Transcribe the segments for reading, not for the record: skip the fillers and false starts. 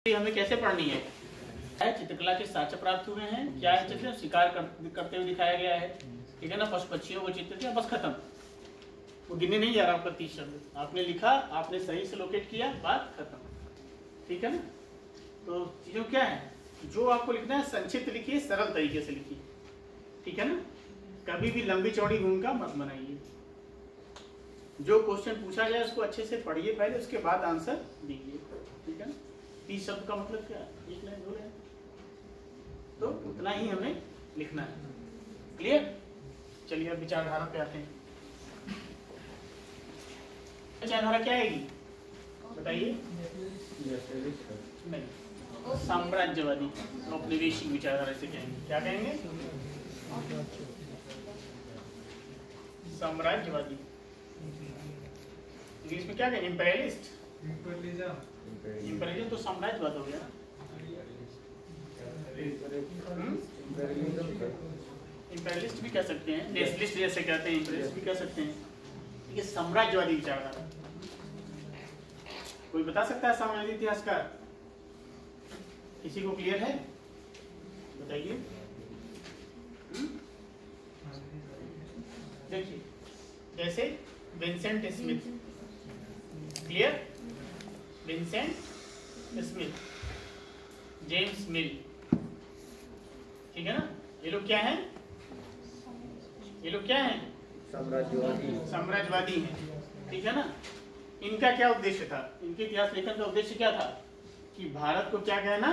हमें कैसे पढ़नी है? चित्रकला के साक्ष्य प्राप्त हुए हैं, क्या है चित्र शिकार करते हुए दिखाया गया है, ठीक है ना। पशु पक्षियों को चित्र किया, बस खत्म। वो गिनने नहीं जा रहा आपका 30 शब्द आपने लिखा, आपने सही से लोकेट किया, बात खत्म, ठीक है ना। तो चीजों क्या है, जो आपको लिखना है संक्षिप्त लिखिए, सरल तरीके से लिखिए, ठीक है ना। कभी भी लंबी चौड़ी भूमिका मत बनाइए। जो क्वेश्चन पूछा जाए उसको अच्छे से पढ़िए पहले, उसके बाद आंसर दीजिए, ठीक है ना। 30 शब्द का मतलब क्या है, 1 लाइन 2 लाइन, तो उतना ही हमें लिखना है। क्लियर? चलिए अब विचारधारा पे आते हैं। विचारधारा क्या आएगी बताइए? नहीं, साम्राज्यवादी औपनिवेशिक विचारधारा से कहेंगे। क्या कहेंगे? साम्राज्यवादी। इंग्लिश में क्या कहेंगे? इंपेरियलिस्ट। इंपेरियलिज्म तो साम्राज्यवाद हो गया। इंपेरियलिस्ट भी कह सकते हैं, नेशनलिस्ट जैसे कहते हैं, इंपेरियलिस्ट भी कह सकते हैं, ठीक है। साम्राज्यवादी विचारधारा कोई बता सकता है? साम्राज्यवादी इतिहासकार किसी को क्लियर है? बताइए। देखिए जैसे Vincent Smith, clear? Vincent Smith, James मिल, ठीक है ना। ये लोग क्या हैं? ये लोग क्या हैं? साम्राज्यवादी हैं, ठीक है ना। इनका क्या उद्देश्य था? इनके इतिहास लेखन का उद्देश्य क्या था कि भारत को क्या कहना,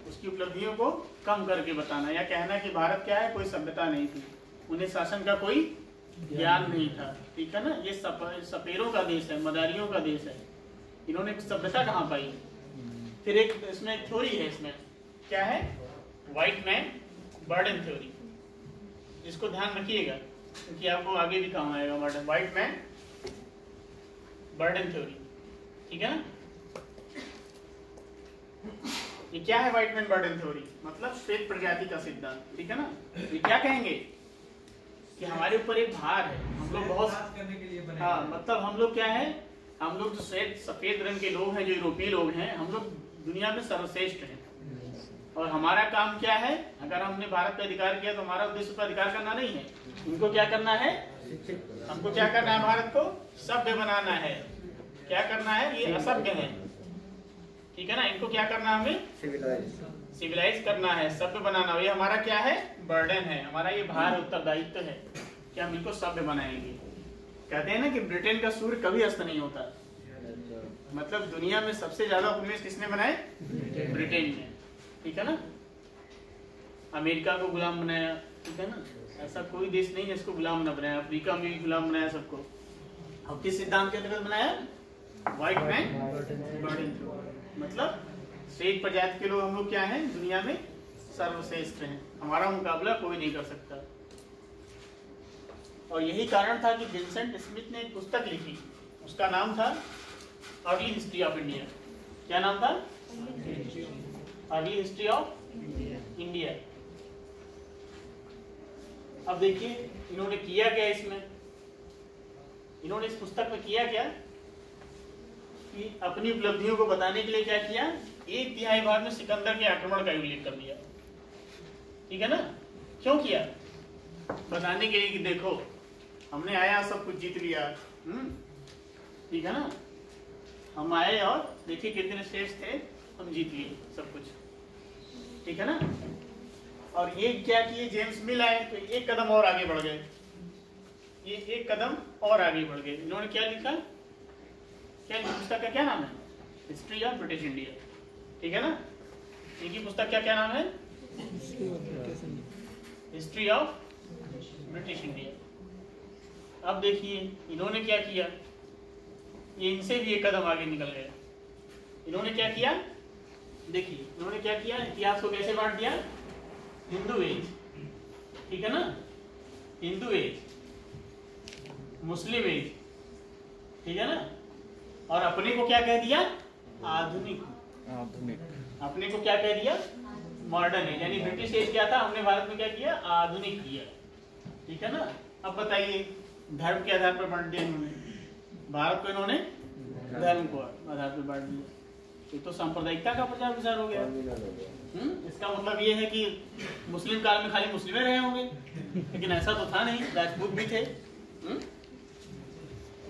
उसकी उपलब्धियों को कम करके बताना, या कहना कि भारत क्या है, कोई सभ्यता नहीं थी, उन्हें शासन का कोई ज्ञान नहीं था, ठीक है ना। ये सपेरों का देश है, मदारियों का देश है, इन्होंने सभ्यता कहाँ पाई? फिर एक इसमें थ्योरी है, इसमें क्या है? White man burden theory. इसको ध्यान रखिएगा क्योंकि आपको आगे भी काम आएगा। व्हाइट मैन बर्डन थ्योरी, ठीक है ना। ये क्या है व्हाइट मैन बर्डन थ्योरी? मतलब श्वेत प्रजाति का सिद्धांत, ठीक है ना। ये क्या कहेंगे कि हमारे ऊपर एक भार है, हम लोग बहुत हाँ, मतलब हम लोग क्या है, हम लोग जो सफेद रंग के लोग हैं, जो यूरोपीय लोग हैं, हम लोग दुनिया में सर्वश्रेष्ठ हैं। और हमारा काम क्या है, अगर हमने भारत पे अधिकार किया तो हमारा उद्देश्य पर अधिकार करना नहीं है, इनको क्या करना है? हमको क्या करना है? भारत को सभ्य बनाना है। क्या करना है? ये असभ्य है, ठीक है ना। इनको क्या करना है? हमें सिविलाइज करना है, सभ्य बनाना। ये हमारा क्या है? बर्डन है, हमारा ये भार उत्तरदायित्व है कि हम इनको सभ्य बनाएंगे। कहते हैं ना कि ब्रिटेन का सूर्य कभी अस्त नहीं होता, मतलब दुनिया में सबसे ज्यादा उपनिवेश किसने बनाए? ब्रिटेन ने, ठीक है ना। अमेरिका को गुलाम बनाया, ठीक है ना। ऐसा कोई देश नहीं जिसको गुलाम न बनाया। अफ्रीका में भी गुलाम बनाया सबको। अब किस सिद्धांत के अंतर्गत बनाया? व्हाइट मैन बर्डन, मतलब श्वेत प्रजाति के लोग हम लोग क्या हैं, दुनिया में सर्वश्रेष्ठ हैं, हमारा मुकाबला कोई नहीं कर सकता। और यही कारण था कि विंसेंट स्मिथ ने एक पुस्तक लिखी, उसका नाम था अर्ली हिस्ट्री ऑफ इंडिया। क्या नाम था? Early history of India. अब देखिए इन्होंने किया क्या इसमें, इन्होंने इस पुस्तक में किया क्या कि अपनी उपलब्धियों को बताने के लिए क्या किया, 1/3 भाग में सिकंदर के आक्रमण का उल्लेख कर दिया, ठीक है ना। क्यों किया? बताने के लिए कि देखो हमने आया, सब कुछ जीत लिया, ठीक है ना। हम आए और देखिए कितने श्रेष्ठ थे, हम जीत लिए सब कुछ, ठीक है ना। और ये क्या किए, जेम्स मिल आए तो एक कदम और आगे बढ़ गए, ये एक कदम और आगे बढ़ गए। इन्होंने क्या लिखा, क्या पुस्तक का क्या नाम है? हिस्ट्री ऑफ ब्रिटिश इंडिया, ठीक है ना। इनकी पुस्तक क्या क्या नाम है? History of British India. अब देखिए इन्होंने क्या किया, ये इनसे भी एक कदम आगे निकल गया। इन्होंने क्या किया, देखिए इन्होंने क्या किया, इतिहास को कैसे बांट दिया? हिंदू एज, ठीक है ना, हिंदू एज, मुस्लिम एज, ठीक है ना। और अपने को क्या कह दिया? आधुनिक। अपने को क्या कह दिया? Modern age. यानी ब्रिटिश एज क्या था, हमने भारत में क्या किया? आधुनिक किया, ठीक है ना। अब बताइए धर्म के आधार पर बांट दिया इन्होंने, भारत को इन्होंने धर्म को आधार पर बांट दिया। ये तो सांप्रदायिकता का प्रचार प्रसार हो गया। इसका मतलब ये है कि मुस्लिम काल में खाली मुस्लिम रहे होंगे, लेकिन ऐसा तो था नहीं, राजपूत भी थे।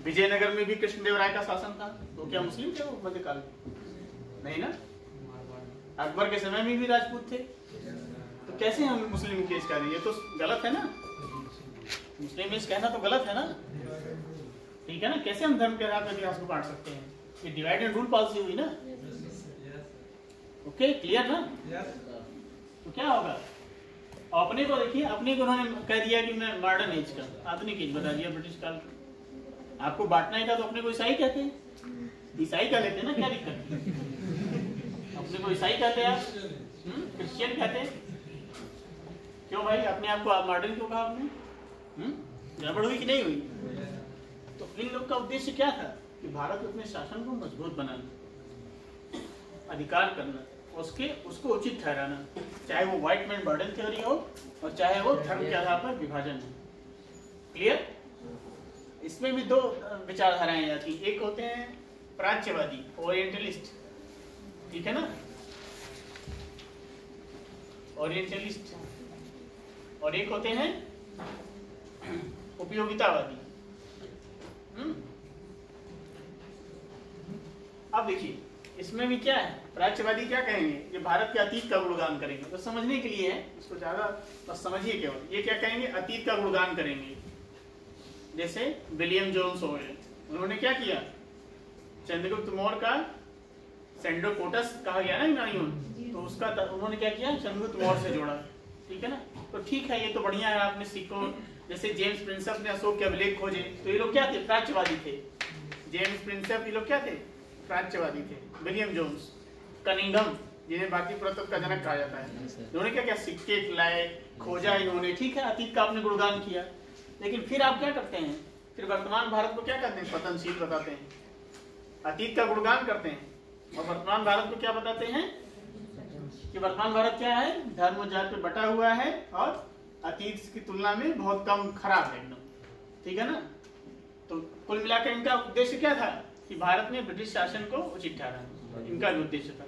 विजयनगर में भी कृष्णदेवराय का शासन था, तो क्या मुस्लिम थे वो मध्यकाल में? नहीं ना। अकबर के समय में भी राजपूत थे, तो कैसे हम मुस्लिम केस कर रहे हैं? ये तो गलत है ना, मुस्लिम केस कहना तो गलत है ना, ठीक है ना। कैसे हम धर्म के आधार पर इतिहास को बांट सकते हैं? ये डिवाइड एंड रूल पॉलिसी हुई ना। ओके, क्लियर ना? तो क्या होगा? अपने को देखिए, अपने को उन्होंने कह दिया कि मैं मॉडर्न एज का, आधुनिक एज बता दिया, ब्रिटिश काल। आपको बांटना है का तो अपने को ईसाई कहते हैं, ईसाई कह लेते हैं ना, क्या दिक्कत है? अपने को ईसाई कहते हैं आप, क्रिश्चियन कहते हैं। क्यों भाई, अपने आप को आप मॉडर्न क्यों कहा आपने? गड़बड़ हुई कि नहीं हुई? तो इन लोग का उद्देश्य क्या था कि भारत में अपने शासन को मजबूत बनाना, अधिकार करना, उसको उचित ठहराना, चाहे वो व्हाइट मैन बर्डन थ्योरी हो और चाहे वो धर्म के आधार पर विभाजन हो। क्लियर? इसमें भी दो विचारधाराएं आती हैं, एक होते हैं प्राच्यवादी, ओरिएंटलिस्ट, ठीक है ना, ओरिएंटलिस्ट, और एक होते हैं उपयोगितावादी। अब देखिए इसमें भी क्या है, प्राच्यवादी क्या कहेंगे, ये भारत के अतीत का गुणगान करेंगे। तो समझने के लिए है, इसको ज्यादा बस समझिए केवल। ये क्या कहेंगे, अतीत का गुणगान करेंगे। जैसे विलियम जोन्स हो गए, उन्होंने क्या किया, चंद्रगुप्त मौर्य का सेंडोकोटस कहा गया ना यूनानियों, तो उसका उन्होंने क्या किया, चंद्रगुप्त मौर्य से जोड़ा, ठीक है ना। तो ठीक है, ये तो बढ़िया है, आपने सिक्कों, जैसे जेम्स प्रिंसेप ने अशोक के अभिलेख खोजे, तो ये लोग क्या थे, प्राच्यवादी थे। जेम्स प्रिंसेप ये लोग क्या थे, प्राच्यवादी थे। विलियम जोन्स, कनिंघम, जिन्हें भारतीय पुरातत्व का जनक कहा जाता है, इन्होंने क्या किया, सिक्के लाए, खोजा इन्होंने, ठीक है, अतीत का आपने गुणगान किया। लेकिन फिर आप क्या करते हैं, फिर वर्तमान भारत को क्या कहते हैं, पतनशील बताते हैं। अतीत का गुणगान करते हैं और वर्तमान भारत को क्या बताते हैं कि वर्तमान भारत क्या है, धर्म और जाति पे बटा हुआ है और अतीत की तुलना में बहुत कम खराब है एकदम, ठीक है ना। तो कुल मिलाकर इनका उद्देश्य क्या था कि भारत में ब्रिटिश शासन को उचित ठहराना, इनका भी उद्देश्य था।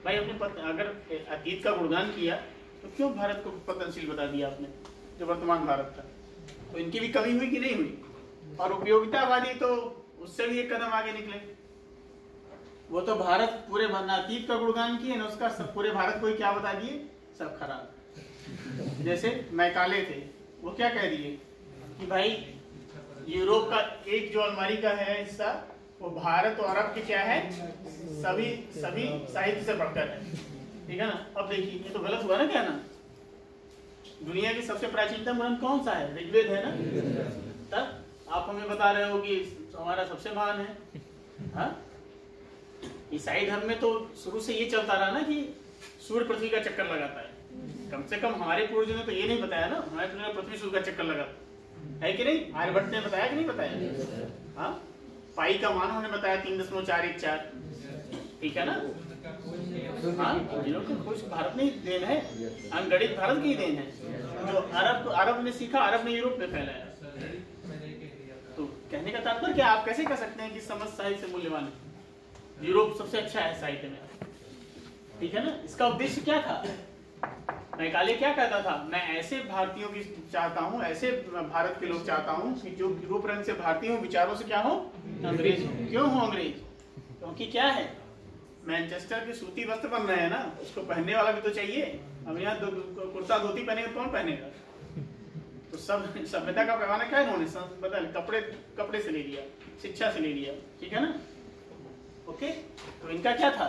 भाई अपने अगर अतीत का गुणगान किया तो क्यों भारत को पतनशील बता दिया आपने, जो वर्तमान भारत था? तो इनकी भी कमी हुई कि नहीं हुई? और उपयोगितावादी तो उससे भी एक कदम आगे निकले, वो तो भारत पूरे अतीत का गुणगान किए ना, उसका सब पूरे भारत को ही क्या बता दिए, सब खराब। जैसे मैकाले थे, वो क्या कह दिए कि भाई यूरोप का एक जो अलमारी का है हिस्सा, वो भारत और अरब के क्या है, सभी साहित्य से बढ़कर है, ठीक है ना। अब देखिए ये तो गलत हुआ ना, क्या ना, दुनिया की सबसे प्राचीनतम ग्रंथ कौन सा है, ऋग्वेद है ना। तब आप हमें बता रहे हो कि हमारा सबसे महान है। हाँ, ईसाई धर्म में तो शुरू से ये चलता रहा ना कि सूर्य पृथ्वी का चक्कर लगाता है। कम से कम हमारे पूर्वजों ने तो ये नहीं बताया ना, हमारे पूर्वजों ने पृथ्वी सूर्य का चक्कर लगाता है कि नहीं। आर्यभट्ट ने बताया कि नहीं बताया? हाँ, पाई का मान उन्होंने बताया 3.414, ठीक है ना। हाँ, कुछ भारत में देन है, अनगणित भारत की देन है। जो अरब ने सीखा, अरब ने यूरोप में फैलाया। तो कहने का तात्पर्य क्या, आप कैसे कह सकते हैं कि समझ साहित्य से मूल्यवान है, यूरोप सबसे अच्छा है साहित्य में, ठीक है ना। इसका उद्देश्य क्या था, मैकाले क्या कहता था, मैं ऐसे भारतीयों की चाहता हूँ, ऐसे भारत के लोग चाहता हूँ कि जो रूप रंग से भारतीय हो, विचारों से क्या हो, अंग्रेज हो। क्यों हो अंग्रेज? क्योंकि क्या है, मैनचेस्टर के सूती वस्त्र बन रहे हैं ना, उसको पहनने वाला भी तो चाहिए। अब यहाँ कुर्ता धोती पहनेगा कौन पहनेगा? तो सब सभ्यता का पैमाना क्या है, इन्होंने बदल कपड़े से ले लिया, शिक्षा से ले लिया, ठीक है ना। ओके, तो इनका क्या था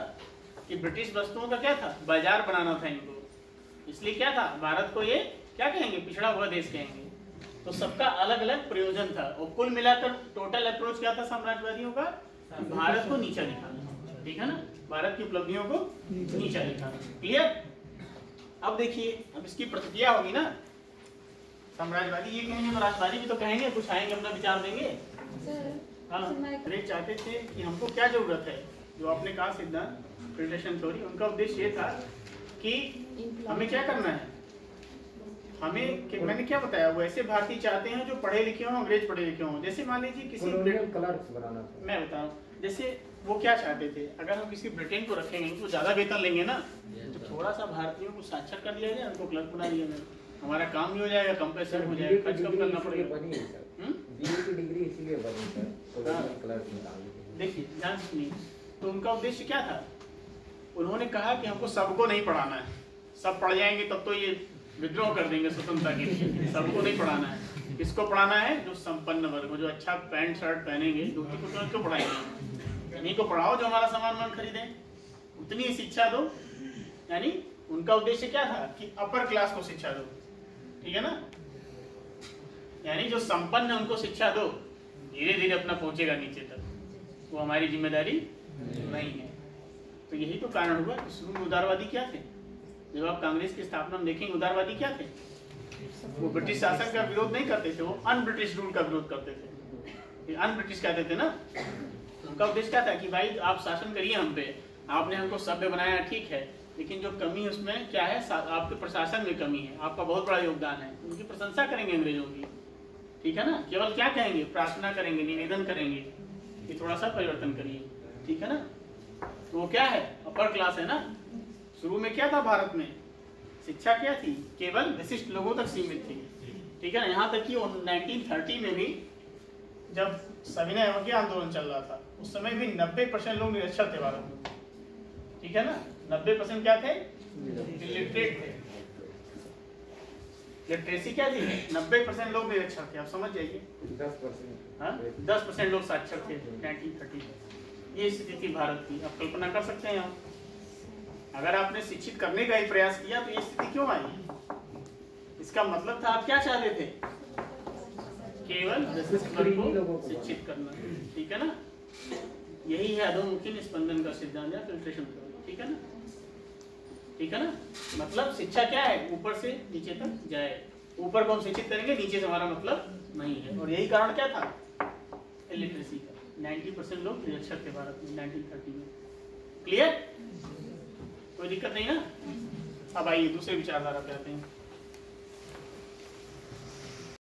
कि ब्रिटिश वस्तुओं का क्या था, बाजार बनाना था इनको। इसलिए क्या था, भारत को ये क्या कहेंगे, पिछड़ा हुआ देश कहेंगे। तो सबका अलग अलग प्रयोजन था, और कुल मिलाकर टोटल अप्रोच क्या था साम्राज्यवादियों का, भारत को नीचा दिखाना, ठीक है ना, भारत की उपलब्धियों को नीचा दिखाना। क्लियर? अब देखिए, अब इसकी प्रतिक्रिया होगी ना, साम्राज्यवादी ये कहेंगे तो राष्ट्रवादी भी तो कहेंगे, कुछ आएंगे, अपना विचार देंगे। हाँ, अरे चाहते थे कि हमको क्या जरूरत है, जो आपने कहा सिद्धांत प्रिडेशन थ्योरी, उनका उद्देश्य ये था कि हमें क्या करना है, हमें मैंने क्या बताया, वो ऐसे भारतीय चाहते हैं जो पढ़े लिखे हों, अंग्रेज पढ़े लिखे हों। जैसे मान लीजिए किसी कलर्स बनाना, मैं बता रहा हूँ, जैसे वो क्या चाहते थे, अगर हम किसी ब्रिटेन को रखेंगे तो ज्यादा वेतन लेंगे ना, तो थोड़ा सा भारतीयों को साक्षर कर लिया जाए, उनको क्लर्क बना लिया जाए, हमारा काम भी हो जाएगा, कम पैसे हो जाएगा, खर्च कम करना पड़ेगा। डिग्री इसीलिए बनी सर, देखिए ध्यान सुनिए, तो उनका उद्देश्य क्या था, उन्होंने कहा कि हमको सबको नहीं पढ़ाना है, सब पढ़ जाएंगे तब तो ये विद्रोह कर देंगे स्वतंत्रता के लिए, सबको नहीं पढ़ाना है। किसको पढ़ाना है, जो संपन्न वर्ग को, जो अच्छा पैंट शर्ट पहनेंगे, धोती कुर्ता क्यों पढ़ाएंगे, इन्हीं को पढ़ाओ जो हमारा सामान वामान खरीदे, उतनी ही शिक्षा दो। यानी उनका उद्देश्य क्या था कि अपर क्लास को शिक्षा दो, ठीक है ना, यानी जो संपन्न है उनको शिक्षा दो, धीरे धीरे अपना पहुंचेगा नीचे तक, वो हमारी जिम्मेदारी नहीं है। तो यही तो कारण हुआ कि शुरू में उदारवादी क्या थे, जब आप कांग्रेस की स्थापना में देखेंगे उदारवादी क्या थे, वो ब्रिटिश शासन का विरोध नहीं करते थे, वो अन ब्रिटिश रूल का विरोध करते थे, अन ब्रिटिश कहते थे ना। उनका उद्देश्य क्या था कि भाई आप शासन करिए हम पे, आपने हमको सभ्य बनाया ठीक है, लेकिन जो कमी उसमें क्या है, आपके प्रशासन में कमी है, आपका बहुत बड़ा योगदान है, उनकी प्रशंसा करेंगे अंग्रेजों की, ठीक है ना, केवल क्या कहेंगे, प्रार्थना करेंगे, निवेदन करेंगे कि थोड़ा सा परिवर्तन करिए, ठीक है ना। तो वो क्या है, अपर क्लास है ना। शुरू में क्या था भारत में, शिक्षा क्या थी, केवल विशिष्ट लोगों तक सीमित थी, ठीक है ना। यहाँ तक कि 1930 में भी जब सविनय अवज्ञा आंदोलन चल रहा था, उस समय भी 90% लोग निरक्षर थे भारत में, ठीक है ना। 90% क्या थे, इलिटरेट थे। लिटरेसी क्या थी, 90% लोग निरक्षर थे, आप समझ जाइए। 10% लोग साक्षर थे 1930 में। ये स्थिति थी भारत की, आप कल्पना कर सकते हैं। आप अगर आपने शिक्षित करने का ही प्रयास किया तो ये स्थिति क्यों आई, इसका मतलब था आप क्या चाहते थे, केवल को शिक्षित करना, ठीक है ना। यही है अधोमुखी निस्पंदन का सिद्धांत या फिल्ट्रेशन, ठीक है ना, ठीक है ना। मतलब शिक्षा क्या है, ऊपर से नीचे तक जाए, ऊपर को हम शिक्षित करेंगे, नीचे से हमारा मतलब नहीं है। और यही कारण क्या था, इलिटरेसी का। 90% लोग निरक्षर थे भारत में 1930 में। क्लियर, कोई दिक्कत नहीं ना। अब आइए दूसरे विचारधारा पे आते हैं।